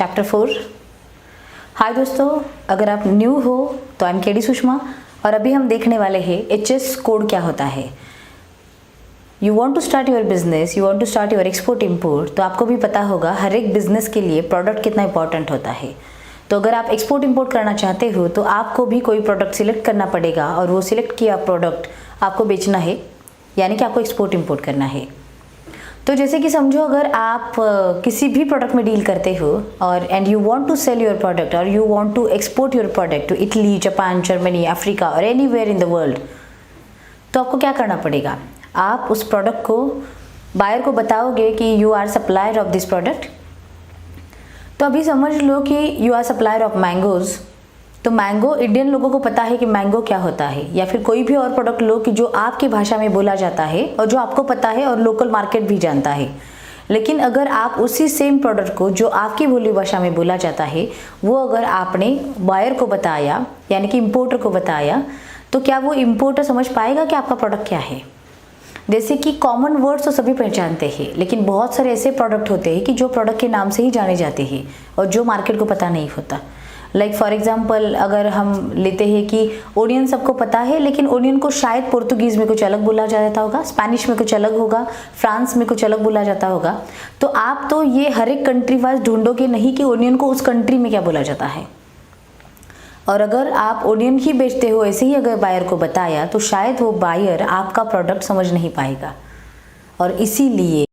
Chapter 4। हाय दोस्तों, अगर आप न्यू हो तो आई एम केडी सुषमा और अभी हम देखने वाले हैं एचएस कोड क्या होता है। You want to start your business, you want to start your export import, तो आपको भी पता होगा हर एक बिजनेस के लिए प्रोडक्ट कितना इंपॉर्टेंट होता है। तो अगर आप एक्सपोर्ट इंपोर्ट करना चाहते हो तो आपको भी कोई प्रोडक्ट सिलेक्ट करना पड़ेगा और वो सिलेक्ट किया प्रोडक्ट आपको बेचना है, यानी कि आपको एक्सपोर्ट इंपोर्ट करना है। तो जैसे कि समझो अगर आप किसी भी प्रोडक्ट में डील करते हो और and you want to sell your product और you want to export your product to Italy, Japan, Germany, Africa और एनीवेयर इन द वर्ल्ड, तो आपको क्या करना पड़ेगा? आप उस प्रोडक्ट को बायर को बताओगे कि you are supplier of this product. तो अभी समझ लो कि you are supplier of mangoes. तो मैंगो, इंडियन लोगों को पता है कि मैंगो क्या होता है, या फिर कोई भी और प्रोडक्ट लो कि जो आपकी भाषा में बोला जाता है और जो आपको पता है और लोकल मार्केट भी जानता है। लेकिन अगर आप उसी सेम प्रोडक्ट को जो आपकी बोली भाषा में बोला जाता है वो अगर आपने बायर को बताया, यानी कि इम्पोर्टर को बताया, तो क्या वो इम्पोर्टर समझ पाएगा कि आपका प्रोडक्ट क्या है? जैसे कि कॉमन वर्ड्स तो सभी पहचानते हैं, लेकिन बहुत सारे ऐसे प्रोडक्ट होते हैं कि जो प्रोडक्ट के नाम से ही जाने जाते हैं और जो मार्केट को पता नहीं होता। लाइक फॉर एग्जाम्पल अगर हम लेते हैं कि ओनियन सबको पता है, लेकिन ओनियन को शायद पोर्तुगीज़ में कुछ अलग बोला जाता होगा, स्पेनिश में कुछ अलग होगा, फ्रांस में कुछ अलग बोला जाता होगा। तो आप तो ये हर एक कंट्री वाइज ढूंढोगे नहीं कि ओनियन को उस कंट्री में क्या बोला जाता है। और अगर आप ओनियन ही बेचते हो, ऐसे ही अगर बायर को बताया, तो शायद वो बायर आपका प्रोडक्ट समझ नहीं पाएगा। और इसीलिए